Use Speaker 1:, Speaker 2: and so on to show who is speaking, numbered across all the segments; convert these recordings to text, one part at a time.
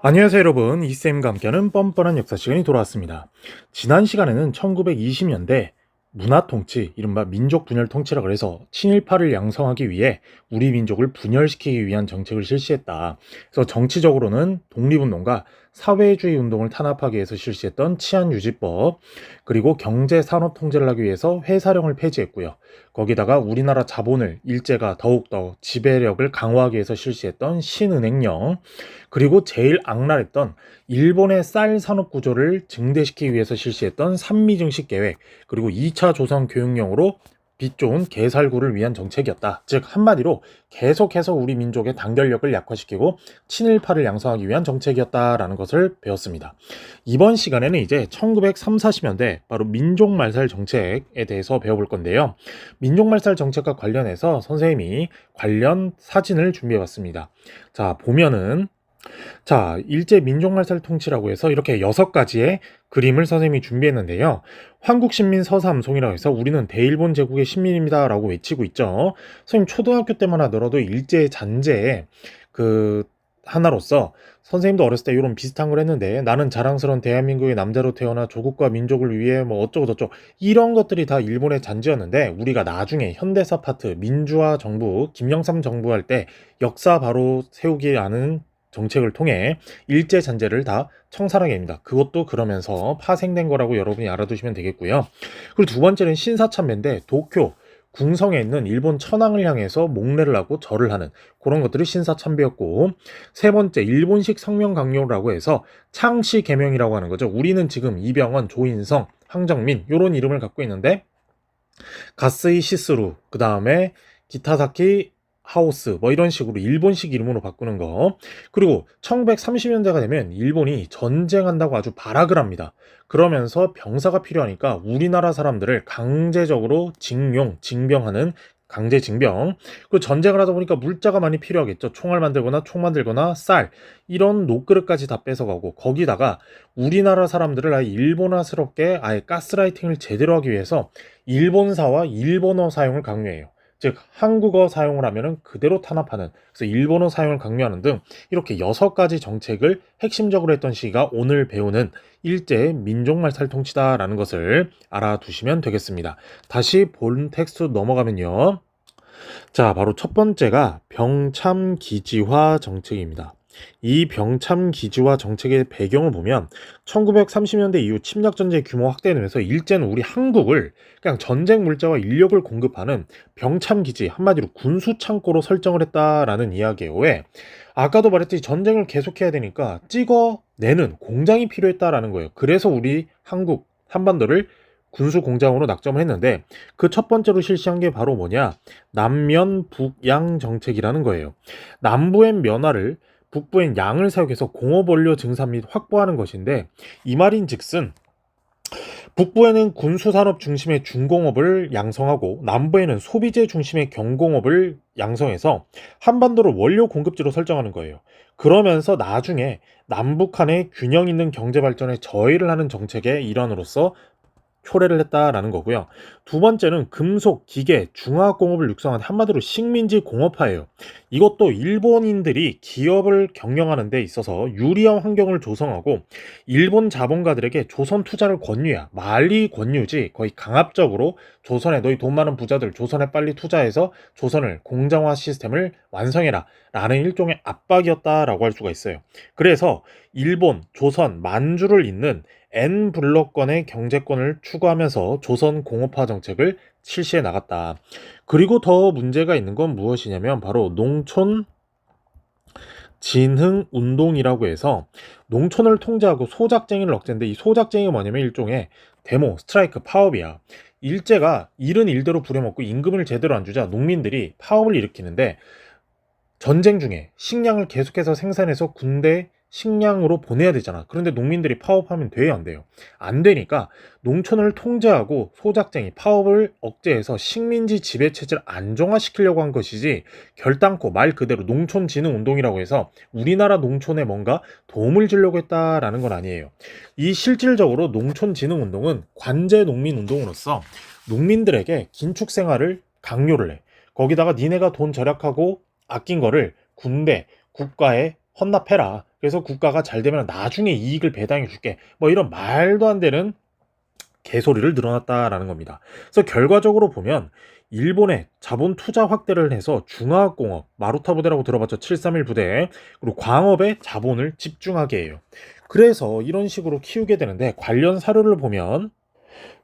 Speaker 1: 안녕하세요 여러분, 이쌤과 함께하는 뻔뻔한 역사 시간이 돌아왔습니다. 지난 시간에는 1920년대 문화통치, 이른바 민족분열 통치라 그래서 친일파를 양성하기 위해 우리 민족을 분열시키기 위한 정책을 실시했다. 그래서 정치적으로는 독립운동과 사회주의 운동을 탄압하기 위해서 실시했던 치안유지법, 그리고 경제산업통제를 하기 위해서 회사령을 폐지했고요. 거기다가 우리나라 자본을 일제가 더욱더 지배력을 강화하기 위해서 실시했던 신은행령, 그리고 제일 악랄했던 일본의 쌀 산업 구조를 증대시키기 위해서 실시했던 산미증식 계획, 그리고 2차 조선 교육령으로 빛 좋은 개살구를 위한 정책이었다. 즉 한마디로 계속해서 우리 민족의 단결력을 약화시키고 친일파를 양성하기 위한 정책이었다라는 것을 배웠습니다. 이번 시간에는 이제 1930, 40년대 바로 민족말살 정책에 대해서 배워볼 건데요. 민족말살 정책과 관련해서 선생님이 관련 사진을 준비해봤습니다. 자, 보면은 일제 민족말살 통치라고 해서 이렇게 6가지의 그림을 선생님이 준비했는데요. 한국신민 서사암송이라고 해서 우리는 대일본 제국의 신민입니다 라고 외치고 있죠. 선생님 초등학교 때만 하더라도 일제 잔재의 하나로서 선생님도 어렸을 때 이런 비슷한 걸 했는데, 나는 자랑스러운 대한민국의 남자로 태어나 조국과 민족을 위해 뭐 어쩌고 저쩌고, 이런 것들이 다 일본의 잔재였는데, 우리가 나중에 현대사 파트 민주화 정부 김영삼 정부 할 때 역사 바로 세우기라는 정책을 통해 일제 잔재를 다 청산하게 됩니다. 그것도 그러면서 파생된 거라고 여러분이 알아두시면 되겠고요. 그리고 두 번째는 신사참배인데, 도쿄 궁성에 있는 일본 천황을 향해서 목례를 하고 절을 하는 그런 것들이 신사참배였고, 세 번째 일본식 성명강요라고 해서 창씨 개명이라고 하는 거죠. 우리는 지금 이병헌, 조인성, 황정민 이런 이름을 갖고 있는데, 가스이 시스루, 그 다음에 기타사키 하우스 뭐 이런 식으로 일본식 이름으로 바꾸는 거. 그리고 1930년대가 되면 일본이 전쟁한다고 아주 발악을 합니다. 그러면서 병사가 필요하니까 우리나라 사람들을 강제적으로 징병하는 강제 징병. 그리고 전쟁을 하다 보니까 물자가 많이 필요하겠죠. 총알 만들거나 총 만들거나 쌀 이런 녹그릇까지 다 뺏어가고, 거기다가 우리나라 사람들을 아예 일본화스럽게 아예 가스라이팅을 제대로 하기 위해서 일본사와 일본어 사용을 강요해요. 즉 한국어 사용을 하면은 그대로 탄압하는, 그래서 일본어 사용을 강요하는 등 이렇게 6가지 정책을 핵심적으로 했던 시기가 오늘 배우는 일제 민족말살 통치다라는 것을 알아두시면 되겠습니다. 다시 본 텍스트 넘어가면요. 자, 바로 첫 번째가 병참기지화 정책입니다. 이 병참기지화 정책의 배경을 보면 1930년대 이후 침략전쟁 규모 확대되면서 일제는 우리 한국을 그냥 전쟁 물자와 인력을 공급하는 병참기지, 한마디로 군수창고로 설정을 했다라는 이야기예요. 왜? 아까도 말했듯이 전쟁을 계속해야 되니까 찍어내는 공장이 필요했다라는 거예요. 그래서 우리 한국 한반도를 군수 공장으로 낙점을 했는데, 그 첫 번째로 실시한 게 바로 뭐냐? 남면 북양 정책이라는 거예요. 남부엔 면화를, 북부엔 양을 사용해서 공업 원료 증산 및 확보하는 것인데, 이 말인즉슨 북부에는 군수산업 중심의 중공업을 양성하고 남부에는 소비재 중심의 경공업을 양성해서 한반도를 원료 공급지로 설정하는 거예요. 그러면서 나중에 남북 한의 균형 있는 경제 발전에 저해를 하는 정책의 일환으로서 초래를 했다라는 거고요. 두 번째는 금속, 기계, 중화학공업을 육성한 한마디로 식민지 공업화예요. 이것도 일본인들이 기업을 경영하는 데 있어서 유리한 환경을 조성하고 일본 자본가들에게 조선 투자를 권유해야, 말이 권유지 거의 강압적으로 조선에 너희 돈 많은 부자들 조선에 빨리 투자해서 조선을 공정화 시스템을 완성해라 라는 일종의 압박이었다라고 할 수가 있어요. 그래서 일본, 조선, 만주를 잇는 N블록권의 경제권을 추구하면서 조선 공업화 정책을 실시해 나갔다. 그리고 더 문제가 있는 건 무엇이냐면 바로 농촌 진흥 운동이라고 해서 농촌을 통제하고 소작쟁이를 억제인데, 이 소작쟁이가 뭐냐면 일종의 데모, 스트라이크, 파업이야. 일제가 일은 일대로 부려먹고 임금을 제대로 안 주자 농민들이 파업을 일으키는데, 전쟁 중에 식량을 계속해서 생산해서 군대 식량으로 보내야 되잖아. 그런데 농민들이 파업하면 돼요, 안 돼요? 안 되니까 농촌을 통제하고 소작쟁이, 파업을 억제해서 식민지 지배 체제를 안정화시키려고 한 것이지, 결단코 말 그대로 농촌 진흥 운동이라고 해서 우리나라 농촌에 뭔가 도움을 주려고 했다라는 건 아니에요. 이 실질적으로 농촌 진흥 운동은 관제 농민 운동으로서 농민들에게 긴축 생활을 강요를 해. 거기다가 니네가 돈 절약하고 아낀 거를 군대, 국가에 헌납해라. 그래서 국가가 잘 되면 나중에 이익을 배당해 줄게. 뭐 이런 말도 안 되는 개소리를 늘어났다라는 겁니다. 그래서 결과적으로 보면 일본의 자본 투자 확대를 해서 중화학공업, 마루타 부대라고 들어봤죠? 731 부대, 그리고 광업에 자본을 집중하게 해요. 그래서 이런 식으로 키우게 되는데 관련 사료를 보면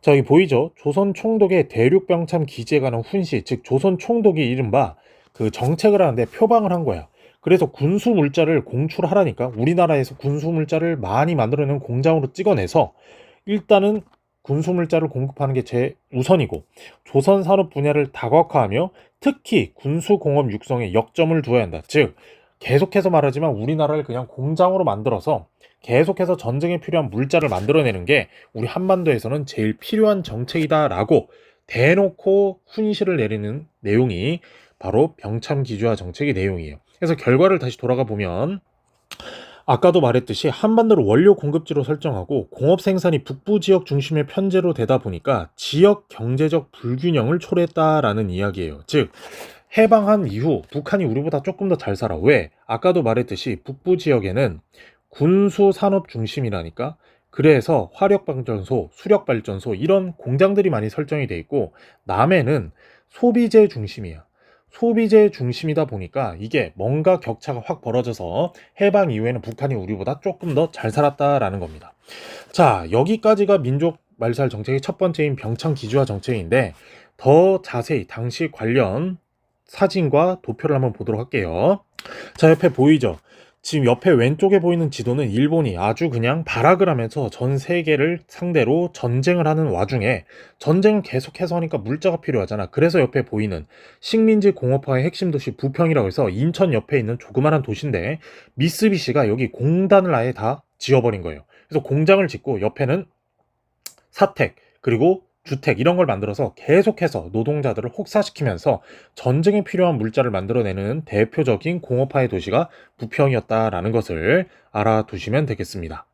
Speaker 1: 저기 보이죠? 조선 총독의 대륙병참 기지에 관한 훈시, 즉 조선 총독이 이른바 그 정책을 하는데 표방을 한 거야. 그래서 군수 물자를 공출하라니까 우리나라에서 군수 물자를 많이 만들어내는 공장으로 찍어내서 일단은 군수 물자를 공급하는 게 제 우선이고 조선 산업 분야를 다각화하며 특히 군수 공업 육성에 역점을 두어야 한다. 즉 계속해서 말하지만 우리나라를 그냥 공장으로 만들어서 계속해서 전쟁에 필요한 물자를 만들어내는 게 우리 한반도에서는 제일 필요한 정책이다라고 대놓고 훈시를 내리는 내용이 바로 병참기주화 정책의 내용이에요. 그래서 결과를 다시 돌아가 보면 아까도 말했듯이 한반도를 원료 공급지로 설정하고 공업 생산이 북부 지역 중심의 편제로 되다 보니까 지역 경제적 불균형을 초래했다라는 이야기예요. 즉 해방한 이후 북한이 우리보다 조금 더 잘 살아. 왜? 아까도 말했듯이 북부 지역에는 군수 산업 중심이라니까. 그래서 화력발전소, 수력발전소 이런 공장들이 많이 설정이 돼 있고 남해는 소비재 중심이야. 소비재 중심이다 보니까 이게 뭔가 격차가 확 벌어져서 해방 이후에는 북한이 우리보다 조금 더 잘 살았다라는 겁니다. 자, 여기까지가 민족 말살 정책의 첫 번째인 병창 기주화 정책인데 더 자세히 당시 관련 사진과 도표를 한번 보도록 할게요. 자, 옆에 보이죠? 지금 옆에 왼쪽에 보이는 지도는 일본이 아주 그냥 발악을 하면서 전 세계를 상대로 전쟁을 하는 와중에 전쟁을 계속해서 하니까 물자가 필요하잖아. 그래서 옆에 보이는 식민지 공업화의 핵심 도시 부평이라고 해서 인천 옆에 있는 조그마한 도시인데 미쓰비시가 여기 공단을 아예 다 지어버린 거예요. 그래서 공장을 짓고 옆에는 사택 그리고 주택 이런 걸 만들어서 계속해서 노동자들을 혹사시키면서 전쟁에 필요한 물자를 만들어내는 대표적인 공업화의 도시가 부평이었다라는 것을 알아두시면 되겠습니다.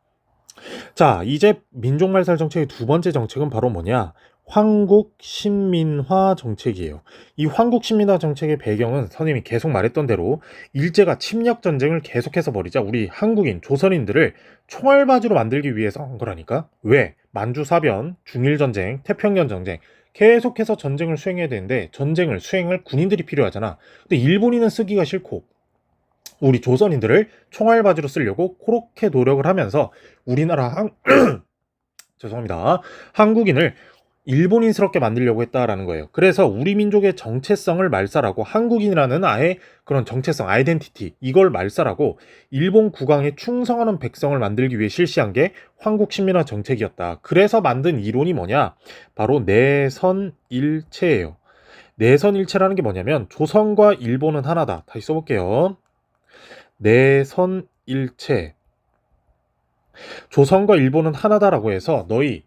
Speaker 1: 자, 이제 민족말살 정책의 두 번째 정책은 바로 뭐냐? 황국신민화 정책이에요. 이 황국신민화 정책의 배경은 선생님이 계속 말했던 대로 일제가 침략 전쟁을 계속해서 벌이자 우리 한국인, 조선인들을 총알바지로 만들기 위해서 한 거라니까. 왜? 만주사변, 중일전쟁, 태평양 전쟁 계속해서 전쟁을 수행해야 되는데 전쟁을 수행할 군인들이 필요하잖아. 근데 일본인은 쓰기가 싫고 우리 조선인들을 총알바지로 쓰려고 그렇게 노력을 하면서 우리나라 죄송합니다. 한국인을 일본인스럽게 만들려고 했다라는 거예요. 그래서 우리 민족의 정체성을 말살하고 한국인이라는 아예 그런 정체성, 아이덴티티 이걸 말살하고 일본 국왕에 충성하는 백성을 만들기 위해 실시한 게 황국신민화 정책이었다. 그래서 만든 이론이 뭐냐? 바로 내선일체예요. 내선일체라는 게 뭐냐면 조선과 일본은 하나다. 다시 써볼게요. 내선일체. 조선과 일본은 하나다라고 해서 너희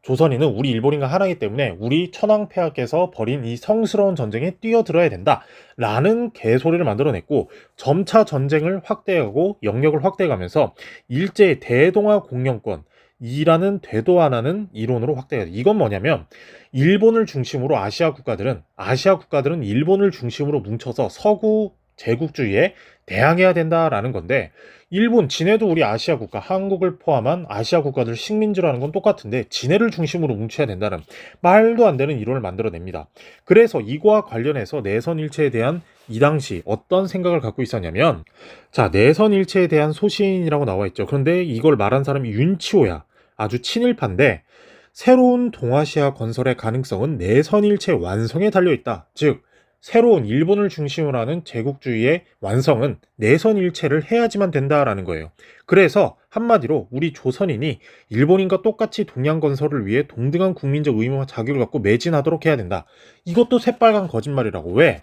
Speaker 1: 조선인은 우리 일본인과 하나이기 때문에 우리 천황폐하께서 벌인 이 성스러운 전쟁에 뛰어들어야 된다 라는 개소리를 만들어냈고 점차 전쟁을 확대하고 영역을 확대해가면서 일제의 대동아 공영권 이라는 되도 않는 이론으로 확대해요. 이건 뭐냐면 일본을 중심으로 아시아 국가들은 일본을 중심으로 뭉쳐서 서구 제국주의에 대항해야 된다라는 건데 일본, 지네도 우리 아시아 국가, 한국을 포함한 아시아 국가들 식민지라는 건 똑같은데 지네를 중심으로 뭉쳐야 된다는 말도 안 되는 이론을 만들어냅니다. 그래서 이거와 관련해서 내선일체에 대한 이 당시 어떤 생각을 갖고 있었냐면 자, 내선일체에 대한 소신이라고 나와 있죠. 그런데 이걸 말한 사람이 윤치호야. 아주 친일파인데 새로운 동아시아 건설의 가능성은 내선일체 완성에 달려있다. 즉 새로운 일본을 중심으로 하는 제국주의의 완성은 내선일체를 해야지만 된다라는 거예요. 그래서 한마디로 우리 조선인이 일본인과 똑같이 동양 건설을 위해 동등한 국민적 의무와 자격을 갖고 매진하도록 해야 된다. 이것도 새빨간 거짓말이라고. 왜?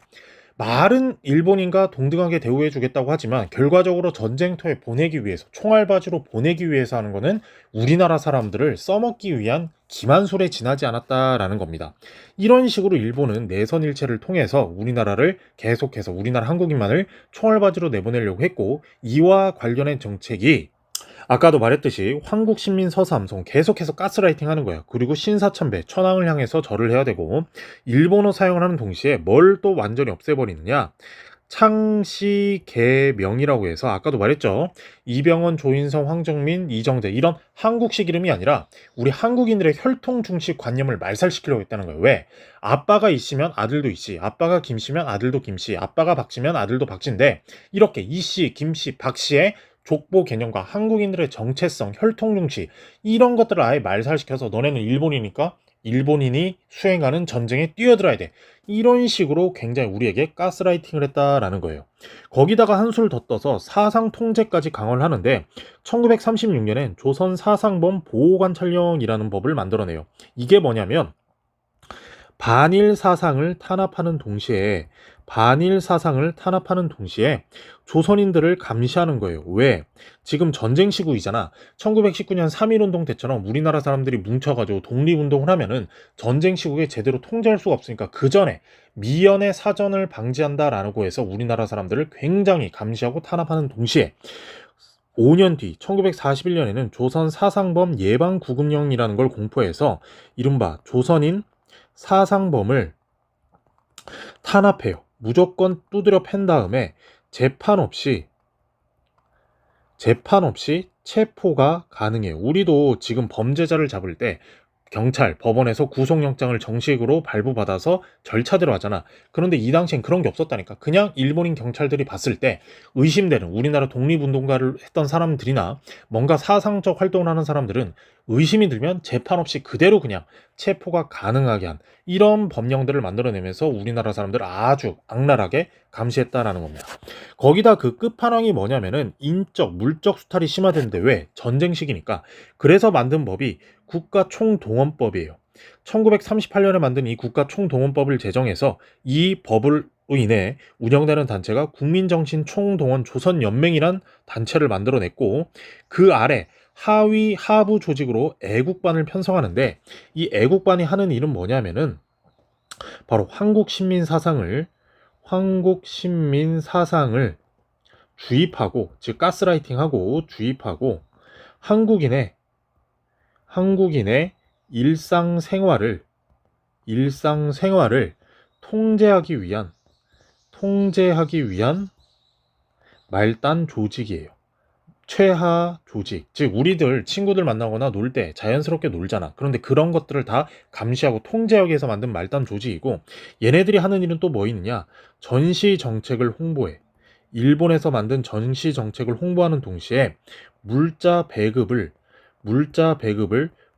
Speaker 1: 말은 일본인과 동등하게 대우해주겠다고 하지만 결과적으로 전쟁터에 보내기 위해서 총알바지로 보내기 위해서 하는 거는 우리나라 사람들을 써먹기 위한 기만술에 지나지 않았다라는 겁니다. 이런 식으로 일본은 내선일체를 통해서 우리나라를 계속해서 우리나라 한국인만을 총알바지로 내보내려고 했고 이와 관련된 정책이 아까도 말했듯이 황국신민서삼송 계속해서 가스라이팅 하는 거야. 그리고 신사참배, 천황을 향해서 절을 해야 되고 일본어 사용을 하는 동시에 뭘 또 완전히 없애버리느냐? 창씨개명이라고 해서 아까도 말했죠. 이병헌, 조인성, 황정민, 이정재 이런 한국식 이름이 아니라 우리 한국인들의 혈통 중식 관념을 말살시키려고 했다는 거예요. 왜? 아빠가 이씨면 아들도 이씨, 아빠가 김씨면 아들도 김씨, 아빠가 박씨면 아들도 박씨인데 이렇게 이씨, 김씨, 박씨의 족보 개념과 한국인들의 정체성, 혈통 중시 이런 것들을 아예 말살시켜서 너네는 일본이니까 일본인이 수행하는 전쟁에 뛰어들어야 돼. 이런 식으로 굉장히 우리에게 가스라이팅을 했다라는 거예요. 거기다가 한술 더 떠서 사상 통제까지 강화를 하는데 1936년엔 조선 사상범 보호관찰령이라는 법을 만들어내요. 이게 뭐냐면 반일 사상을 탄압하는 동시에 조선인들을 감시하는 거예요. 왜? 지금 전쟁 시국이잖아. 1919년 3.1운동 때처럼 우리나라 사람들이 뭉쳐가지고 독립운동을 하면은 전쟁 시국에 제대로 통제할 수가 없으니까 그 전에 미연의 사전을 방지한다라고 해서 우리나라 사람들을 굉장히 감시하고 탄압하는 동시에 5년 뒤 1941년에는 조선 사상범 예방구금령이라는 걸 공포해서 이른바 조선인 사상범을 탄압해요. 무조건 두드려 팬 다음에 재판 없이 체포가 가능해요. 우리도 지금 범죄자를 잡을 때 경찰, 법원에서 구속영장을 정식으로 발부받아서 절차대로 하잖아. 그런데 이 당시엔 그런 게 없었다니까. 그냥 일본인 경찰들이 봤을 때 의심되는 우리나라 독립운동가를 했던 사람들이나 뭔가 사상적 활동을 하는 사람들은 의심이 들면 재판 없이 그대로 그냥 체포가 가능하게 한 이런 법령들을 만들어내면서 우리나라 사람들을 아주 악랄하게 감시했다라는 겁니다. 거기다 그 끝판왕이 뭐냐면은 인적, 물적 수탈이 심화되는데 왜? 전쟁 시기니까. 그래서 만든 법이 국가총동원법이에요. 1938년에 만든 이 국가총동원법을 제정해서 이 법으로 인해 운영되는 단체가 국민정신총동원 조선연맹이란 단체를 만들어냈고 그 아래 하부 조직으로 애국반을 편성하는데 이 애국반이 하는 일은 뭐냐면은 바로 한국신민 사상을 주입하고 즉 가스라이팅하고 주입하고 한국인의 일상생활을 통제하기 위한 말단 조직이에요. 최하 조직, 즉 우리들 친구들 만나거나 놀 때 자연스럽게 놀잖아. 그런데 그런 것들을 다 감시하고 통제하기 위해서 만든 말단 조직이고 얘네들이 하는 일은 또 뭐 있느냐? 전시 정책을 홍보해. 일본에서 만든 전시 정책을 홍보하는 동시에 물자 배급을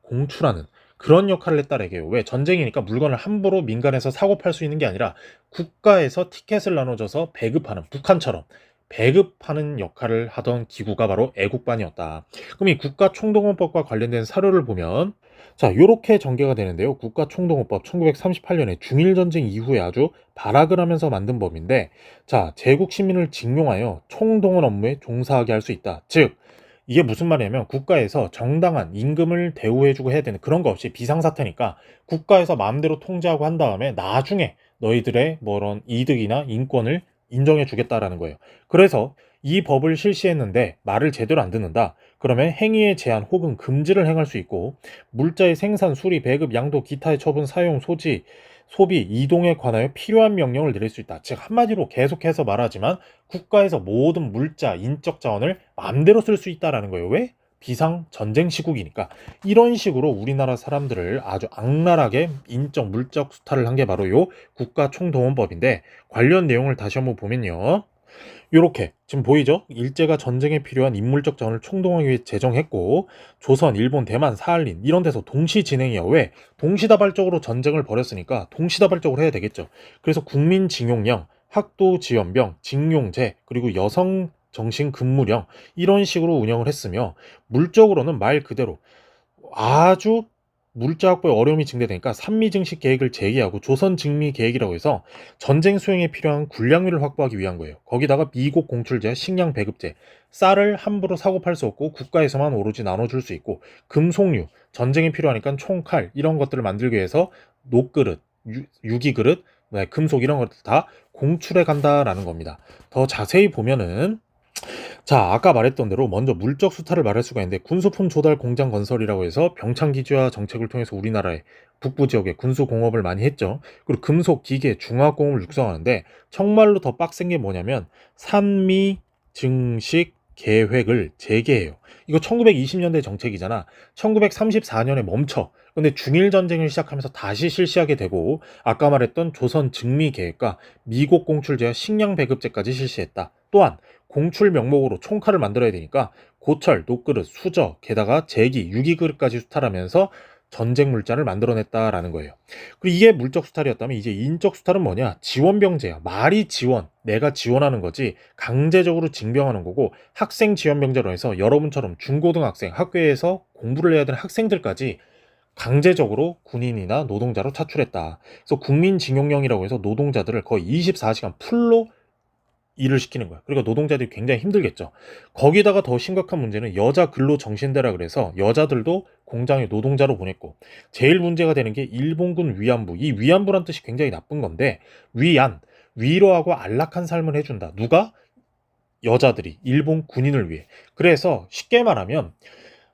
Speaker 1: 공출하는 그런 역할을 했다라는 요. 왜? 전쟁이니까 물건을 함부로 민간에서 사고 팔 수 있는 게 아니라 국가에서 티켓을 나눠줘서 배급하는 북한처럼 배급하는 역할을 하던 기구가 바로 애국반이었다. 그럼 이 국가총동원법과 관련된 사료를 보면 자, 이렇게 전개가 되는데요. 국가총동원법 1938년에 중일전쟁 이후에 아주 발악을 하면서 만든 법인데 자, 제국 시민을 징용하여 총동원 업무에 종사하게 할 수 있다. 즉 이게 무슨 말이냐면 국가에서 정당한 임금을 대우해주고 해야 되는 그런 거 없이 비상사태니까 국가에서 마음대로 통제하고 한 다음에 나중에 너희들의 뭐런 이득이나 인권을 인정해 주겠다라는 거예요. 그래서 이 법을 실시했는데 말을 제대로 안 듣는다. 그러면 행위의 제한 혹은 금지를 행할 수 있고 물자의 생산, 수리, 배급, 양도, 기타의 처분, 사용, 소비, 이동에 관하여 필요한 명령을 내릴 수 있다. 즉 한마디로 계속해서 말하지만 국가에서 모든 물자, 인적 자원을 마음대로 쓸 수 있다라는 거예요. 왜? 비상 전쟁 시국이니까. 이런 식으로 우리나라 사람들을 아주 악랄하게 인적, 물적 수탈을 한 게 바로 요 국가총동원법인데 관련 내용을 다시 한번 보면요. 요렇게 지금 보이죠? 일제가 전쟁에 필요한 인물적 자원을 총동원하기 위해 제정했고 조선, 일본, 대만, 사할린 이런 데서 동시 진행이야. 왜? 동시다발적으로 전쟁을 벌였으니까 동시다발적으로 해야 되겠죠. 그래서 국민징용령, 학도지원병, 징용제, 그리고 여성 정신근무령 이런 식으로 운영을 했으며 물적으로는 말 그대로 아주 물자 확보에 어려움이 증대되니까 산미증식 계획을 제기하고 조선직미 계획이라고 해서 전쟁 수행에 필요한 군량미를 확보하기 위한 거예요. 거기다가 미국 공출제, 식량 배급제, 쌀을 함부로 사고 팔 수 없고 국가에서만 오로지 나눠줄 수 있고 금속류, 전쟁에 필요하니까 총, 칼 이런 것들을 만들기 위해서 녹그릇, 유기그릇, 금속 이런 것들 다 공출해 간다라는 겁니다. 더 자세히 보면은 자, 아까 말했던 대로 먼저 물적 수탈을 말할 수가 있는데 군수품 조달 공장 건설이라고 해서 병창기지화 정책을 통해서 우리나라의 북부 지역에 군수 공업을 많이 했죠. 그리고 금속, 기계, 중화공업을 육성하는데 정말로 더 빡센 게 뭐냐면 산미 증식 계획을 재개해요. 이거 1920년대 정책이잖아. 1934년에 멈춰. 근데 중일 전쟁을 시작하면서 다시 실시하게 되고 아까 말했던 조선 증미 계획과 미국 공출제와 식량 배급제까지 실시했다. 또한 공출 명목으로 총칼을 만들어야 되니까 고철, 녹그릇, 수저, 게다가 제기, 유기그릇까지 수탈하면서 전쟁 물자를 만들어냈다라는 거예요. 그리고 이게 물적 수탈이었다면 이제 인적 수탈은 뭐냐? 지원병제야. 말이 지원, 내가 지원하는 거지 강제적으로 징병하는 거고 학생 지원병제로 해서 여러분처럼 중고등학생, 학교에서 공부를 해야 되는 학생들까지 강제적으로 군인이나 노동자로 차출했다. 그래서 국민징용령이라고 해서 노동자들을 거의 24시간 풀로 일을 시키는 거야. 그러니까 노동자들이 굉장히 힘들겠죠. 거기다가 더 심각한 문제는 여자 근로 정신대라 그래서 여자들도 공장에 노동자로 보냈고 제일 문제가 되는 게 일본군 위안부. 이 위안부란 뜻이 굉장히 나쁜 건데 위안, 위로하고 안락한 삶을 해준다. 누가? 여자들이 일본 군인을 위해. 그래서 쉽게 말하면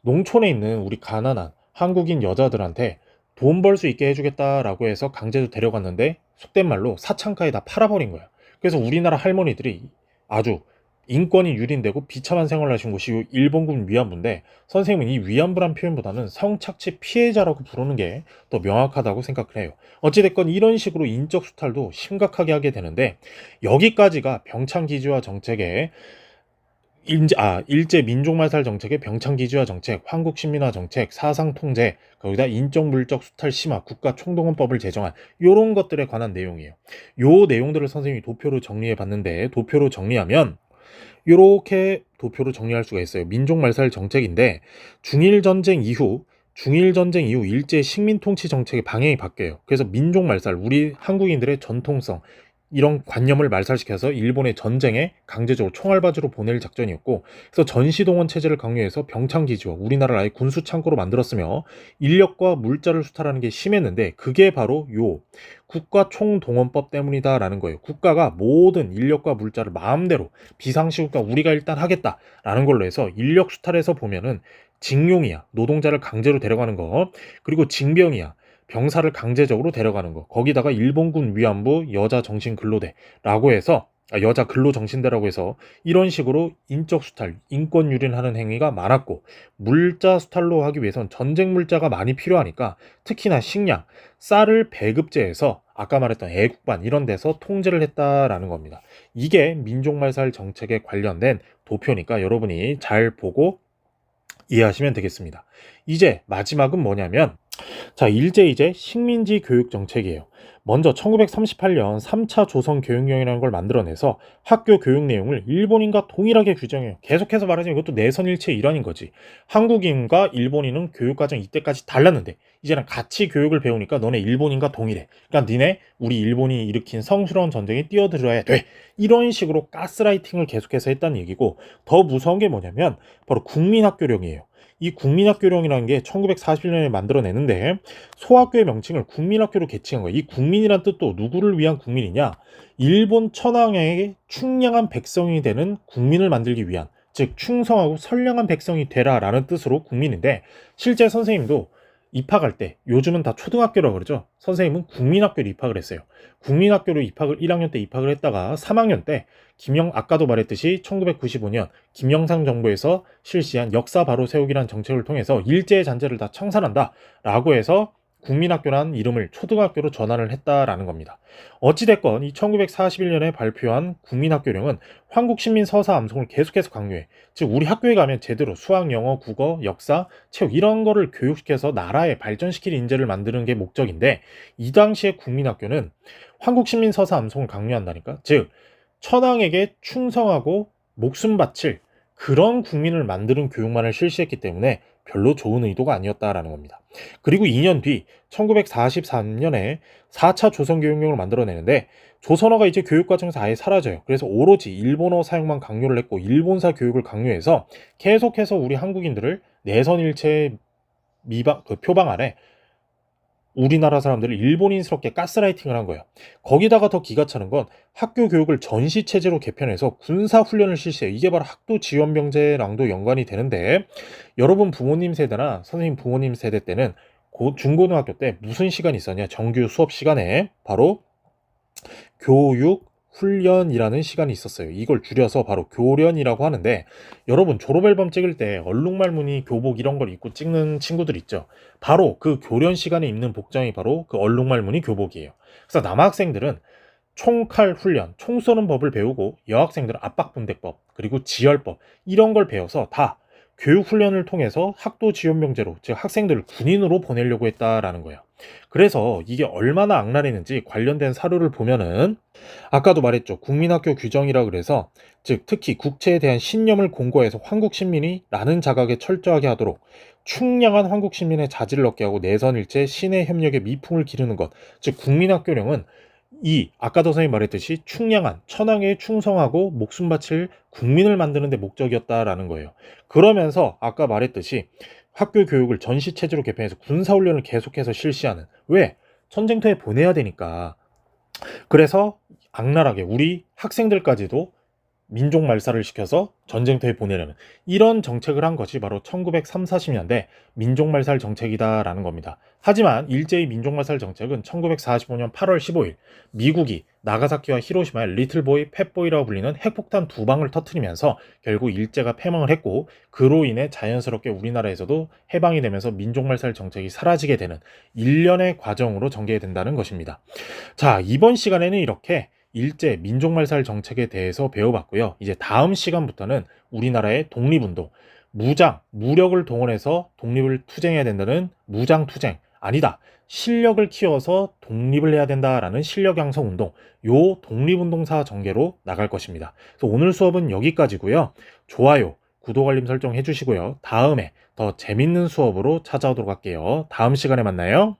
Speaker 1: 농촌에 있는 우리 가난한 한국인 여자들한테 돈 벌 수 있게 해주겠다라고 해서 강제로 데려갔는데 속된 말로 사창가에 다 팔아버린 거야. 그래서 우리나라 할머니들이 아주 인권이 유린되고 비참한 생활을 하신 곳이 일본군 위안부인데 선생님은 이 위안부란 표현보다는 성착취 피해자라고 부르는 게 더 명확하다고 생각을 해요. 어찌됐건 이런 식으로 인적 수탈도 심각하게 하게 되는데 여기까지가 병창기지화 정책의 일제 민족말살 정책의 병창기지화 정책, 한국신민화 정책, 사상통제, 거기다 인적 물적 수탈 심화, 국가총동원법을 제정한 요런 것들에 관한 내용이에요. 요 내용들을 선생님이 도표로 정리해 봤는데 도표로 정리하면 요렇게 도표로 정리할 수가 있어요. 민족말살 정책인데 중일전쟁 이후 일제 식민통치 정책의 방향이 바뀌어요. 그래서 민족말살, 우리 한국인들의 전통성 이런 관념을 말살시켜서 일본의 전쟁에 강제적으로 총알바지로 보낼 작전이었고 그래서 전시동원 체제를 강요해서 병창기지와 우리나라를 아예 군수창고로 만들었으며 인력과 물자를 수탈하는 게 심했는데 그게 바로 요 국가총동원법 때문이다라는 거예요. 국가가 모든 인력과 물자를 마음대로 비상시국가 우리가 일단 하겠다라는 걸로 해서 인력 수탈에서 보면은 징용이야. 노동자를 강제로 데려가는 거. 그리고 징병이야. 병사를 강제적으로 데려가는 거. 거기다가 일본군 위안부 여자 정신 근로대라고 해서 여자 근로 정신대라고 해서 이런 식으로 인적 수탈, 인권 유린하는 행위가 많았고 물자 수탈로 하기 위해선 전쟁 물자가 많이 필요하니까 특히나 식량, 쌀을 배급제해서 아까 말했던 애국반 이런 데서 통제를 했다라는 겁니다. 이게 민족말살 정책에 관련된 도표니까 여러분이 잘 보고 이해하시면 되겠습니다. 이제 마지막은 뭐냐면 자, 이제 식민지 교육 정책이에요. 먼저 1938년 3차 조선 교육령이라는 걸 만들어내서 학교 교육 내용을 일본인과 동일하게 규정해요. 계속해서 말하자면 이것도 내선일체의 일환인 거지. 한국인과 일본인은 교육과정이 이때까지 달랐는데 이제는 같이 교육을 배우니까 너네 일본인과 동일해. 그러니까 니네 우리 일본이 일으킨 성스러운 전쟁에 뛰어들어야 돼. 이런 식으로 가스라이팅을 계속해서 했다는 얘기고 더 무서운 게 뭐냐면 바로 국민학교령이에요. 이 국민학교령이라는 게 1941년에 만들어내는데 소학교의 명칭을 국민학교로 개칭한 거예요. 이 국민이란 뜻도 누구를 위한 국민이냐? 일본 천황에게 충량한 백성이 되는 국민을 만들기 위한, 즉 충성하고 선량한 백성이 되라라는 뜻으로 국민인데 실제 선생님도 입학할 때 요즘은 다 초등학교라고 그러죠. 선생님은 국민학교로 입학을 했어요. 국민학교로 입학을 1학년 때 입학을 했다가 3학년 때 아까도 말했듯이 1995년 김영삼 정부에서 실시한 역사 바로 세우기란 정책을 통해서 일제의 잔재를 다 청산한다라고 해서 국민학교란 이름을 초등학교로 전환을 했다라는 겁니다. 어찌됐건 이 1941년에 발표한 국민학교령은 한국신민 서사 암송을 계속해서 강요해. 즉 우리 학교에 가면 제대로 수학, 영어, 국어, 역사, 체육 이런 거를 교육시켜서 나라에 발전시킬 인재를 만드는 게 목적인데 이 당시의 국민학교는 한국신민 서사 암송을 강요한다니까. 즉 천황에게 충성하고 목숨 바칠 그런 국민을 만드는 교육만을 실시했기 때문에 별로 좋은 의도가 아니었다라는 겁니다. 그리고 2년 뒤 1943년에 4차 조선교육령을 만들어내는데 조선어가 이제 교육과정에서 아예 사라져요. 그래서 오로지 일본어 사용만 강요를 했고 일본사 교육을 강요해서 계속해서 우리 한국인들을 내선일체의 표방 아래 우리나라 사람들을 일본인스럽게 가스라이팅을 한 거예요. 거기다가 더 기가 차는 건 학교 교육을 전시 체제로 개편해서 군사 훈련을 실시해요. 이게 바로 학도 지원병제랑도 연관이 되는데, 여러분 부모님 세대나 선생님 부모님 세대 때는 중고등학교 때 무슨 시간이 있었냐? 정규 수업 시간에 바로 교육 훈련이라는 시간이 있었어요. 이걸 줄여서 바로 교련이라고 하는데, 여러분 졸업 앨범 찍을 때 얼룩말무늬 교복 이런 걸 입고 찍는 친구들 있죠. 바로 그 교련 시간에 입는 복장이 바로 그 얼룩말무늬 교복이에요. 그래서 남학생들은 총칼 훈련, 총 쏘는 법을 배우고, 여학생들은 압박분대법, 그리고 지열법 이런 걸 배워서 다 교육 훈련을 통해서 학도 지원병제로, 즉 학생들을 군인으로 보내려고 했다라는 거예요. 그래서 이게 얼마나 악랄했는지 관련된 사료를 보면은, 아까도 말했죠. 국민학교 규정이라 그래서, 즉 특히 국채에 대한 신념을 공고해서 한국 시민이 라는 자각에 철저하게 하도록 충량한 한국 시민의 자질을 얻게 하고 내선일체 신의 협력에 미풍을 기르는 것, 즉 국민학교령은 이 아까도 선생님이 말했듯이 충량한 천황에 충성하고 목숨 바칠 국민을 만드는 데 목적이었다라는 거예요. 그러면서 아까 말했듯이 학교 교육을 전시 체제로 개편해서 군사 훈련을 계속해서 실시하는, 왜? 전쟁터에 보내야 되니까. 그래서 악랄하게 우리 학생들까지도 민족 말살을 시켜서 전쟁터에 보내려는 이런 정책을 한 것이 바로 1930, 40년대 민족 말살 정책이다라는 겁니다. 하지만 일제의 민족 말살 정책은 1945년 8월 15일 미국이 나가사키와 히로시마에 리틀보이, 팻보이라고 불리는 핵폭탄 2방을 터뜨리면서 결국 일제가 패망을 했고, 그로 인해 자연스럽게 우리나라에서도 해방이 되면서 민족 말살 정책이 사라지게 되는 일련의 과정으로 전개된다는 것입니다. 자, 이번 시간에는 이렇게 일제 민족말살 정책에 대해서 배워봤고요. 이제 다음 시간부터는 우리나라의 독립운동, 무력을 동원해서 독립을 투쟁해야 된다는 무장투쟁, 아니다, 실력을 키워서 독립을 해야 된다라는 실력양성운동, 요 독립운동사 전개로 나갈 것입니다. 그래서 오늘 수업은 여기까지고요. 좋아요, 구독, 알림 설정 해주시고요. 다음에 더 재밌는 수업으로 찾아오도록 할게요. 다음 시간에 만나요.